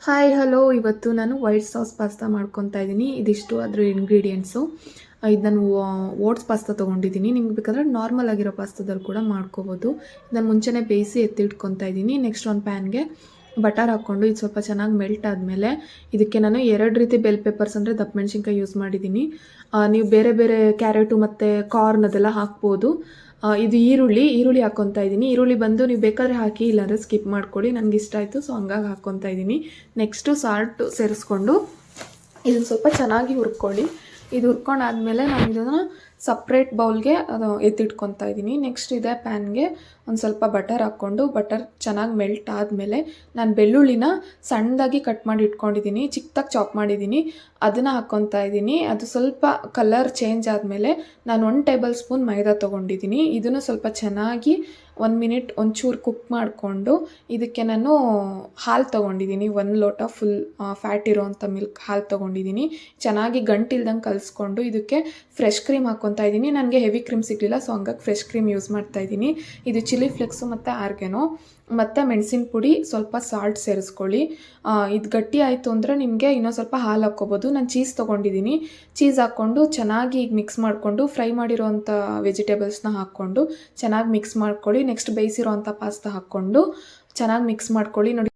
Hi hello, ಇವತ್ತು ನಾನು white sauce pasta ಮಾಡ್ಕೊತಾ ಇದ್ದೀನಿ. ಇದಿಷ್ಟು ಅದ್ರ ಇಂಗ್ರೀಡಿಯೆಂಟ್ಸು. ಇದು ನಾನು ಓಟ್ಸ್ ಪಾಸ್ತಾ ತೊಗೊಂಡಿದ್ದೀನಿ. ನಿಮ್ಗೆ ಬೇಕಾದ್ರೆ ನಾರ್ಮಲ್ ಆಗಿರೋ ಪಾಸ್ತಾದಲ್ಲಿ ಕೂಡ ಮಾಡ್ಕೋಬೋದು. ನಾನು ಮುಂಚೆನೇ ಬೇಯಿಸಿ ಎತ್ತಿಟ್ಕೊತಾ ಇದ್ದೀನಿ. ನೆಕ್ಸ್ಟ್ ಒಂದು ಪ್ಯಾನ್ಗೆ ಬಟರ್ ಹಾಕ್ಕೊಂಡು ಇದು ಸ್ವಲ್ಪ ಚೆನ್ನಾಗಿ ಮೆಲ್ಟ್ ಆದಮೇಲೆ ಇದಕ್ಕೆ ನಾನು 2 ರೀತಿ ಬೆಲ್ ಪೆಪ್ಪರ್ಸ್ ಅಂದರೆ ದಪ್ಪ ಮೆಣಸಿನ್ಕಾಯಿ ಯೂಸ್ ಮಾಡಿದ್ದೀನಿ. ನೀವು ಬೇರೆ ಬೇರೆ ಕ್ಯಾರೆಟು ಮತ್ತು ಕಾರ್ನ್ ಅದೆಲ್ಲ ಹಾಕ್ಬೋದು. ಇದು ಈರುಳ್ಳಿ ಹಾಕ್ಕೊತಾ ಇದ್ದೀನಿ. ಈರುಳ್ಳಿ ಬಂದು ನೀವು ಬೇಕಾದರೆ ಹಾಕಿ, ಇಲ್ಲಾಂದರೆ ಸ್ಕಿಪ್ ಮಾಡ್ಕೊಳ್ಳಿ. ನನಗೆ ಇಷ್ಟ ಆಯಿತು, ಸೊ ಹಂಗಾಗಿ ಹಾಕ್ಕೊತಾ ಇದ್ದೀನಿ. ನೆಕ್ಸ್ಟು ಸಾಲ್ಟು ಸೇರಿಸ್ಕೊಂಡು ಇದನ್ನು ಸ್ವಲ್ಪ ಚೆನ್ನಾಗಿ ಹುರ್ಕೊಳ್ಳಿ. ಇದು ಹುರ್ಕೊಂಡಾದ್ಮೇಲೆ ನಾನು ಇದನ್ನು ಸಪ್ರೇಟ್ ಬೌಲ್ಗೆ ಅದು ಎತ್ತಿಟ್ಕೊತಾ ಇದ್ದೀನಿ. ನೆಕ್ಸ್ಟ್ ಇದೇ ಪ್ಯಾನ್ಗೆ ಒಂದು ಸ್ವಲ್ಪ ಬಟರ್ ಹಾಕ್ಕೊಂಡು, ಬಟರ್ ಚೆನ್ನಾಗಿ ಮೆಲ್ಟ್ ಆದಮೇಲೆ ನಾನು ಬೆಳ್ಳುಳ್ಳಿನ ಸಣ್ಣದಾಗಿ ಕಟ್ ಮಾಡಿ ಇಟ್ಕೊಂಡಿದ್ದೀನಿ, ಚಿಕ್ಕದಾಗಿ ಚಾಪ್ ಮಾಡಿದ್ದೀನಿ, ಅದನ್ನು ಹಾಕ್ಕೊತಾ ಇದ್ದೀನಿ. ಅದು ಸ್ವಲ್ಪ ಕಲರ್ ಚೇಂಜ್ ಆದಮೇಲೆ ನಾನು 1 ಟೇಬಲ್ ಸ್ಪೂನ್ ಮೈದಾ ತೊಗೊಂಡಿದ್ದೀನಿ. ಇದನ್ನು ಸ್ವಲ್ಪ ಚೆನ್ನಾಗಿ 1 ಮಿನಿಟ್ ಒಂಚೂರು ಕುಕ್ ಮಾಡಿಕೊಂಡು ಇದಕ್ಕೆ ನಾನು ಹಾಲು ತೊಗೊಂಡಿದ್ದೀನಿ. 1 ಲೋಟ ಫುಲ್ ಫ್ಯಾಟ್ ಇರೋವಂಥ ಹಾಲು ತೊಗೊಂಡಿದ್ದೀನಿ. ಚೆನ್ನಾಗಿ ಗಂಟಿಲ್ದಂಗೆ ಕಲಿಸ್ಕೊಂಡು ಇದಕ್ಕೆ ಫ್ರೆಶ್ ಕ್ರೀಮ್ ಹಾಕ್ಕೊತಾ ಇದ್ದೀನಿ. ನನಗೆ ಹೆವಿ ಕ್ರೀಮ್ ಸಿಗಲಿಲ್ಲ, ಸೊ ಹಂಗಾಗಿ ಫ್ರೆಶ್ ಕ್ರೀಮ್ ಯೂಸ್ ಮಾಡ್ತಾ ಇದ್ದೀನಿ. ಇದು ಚಿಲ್ಲಿ ಫ್ಲೆಕ್ಸು ಮತ್ತು ಆರ್ಗ್ಯಾನೋ ಮತ್ತು ಮೆಣಸಿನ ಪುಡಿ, ಸ್ವಲ್ಪ ಸಾಲ್ಟ್ ಸೇರಿಸ್ಕೊಳ್ಳಿ. ಇದು ಗಟ್ಟಿ ಆಯಿತು ಅಂದರೆ ನಿಮಗೆ ಇನ್ನೊಂದು ಸ್ವಲ್ಪ ಹಾಲು ಹಾಕ್ಕೋಬೋದು. ನಾನು ಚೀಸ್ ತೊಗೊಂಡಿದ್ದೀನಿ. ಚೀಸ್ ಹಾಕ್ಕೊಂಡು ಚೆನ್ನಾಗಿ ಈಗ ಮಿಕ್ಸ್ ಮಾಡಿಕೊಂಡು ಫ್ರೈ ಮಾಡಿರೋವಂಥ ವೆಜಿಟೇಬಲ್ಸ್ನ ಹಾಕ್ಕೊಂಡು ಚೆನ್ನಾಗಿ ಮಿಕ್ಸ್ ಮಾಡ್ಕೊಳ್ಳಿ. ನೆಕ್ಸ್ಟ್ ಬೇಯಿಸಿರೋವಂಥ ಪಾಸ್ತಾ ಹಾಕ್ಕೊಂಡು ಚೆನ್ನಾಗಿ ಮಿಕ್ಸ್ ಮಾಡ್ಕೊಳ್ಳಿ. ನೋಡಿ,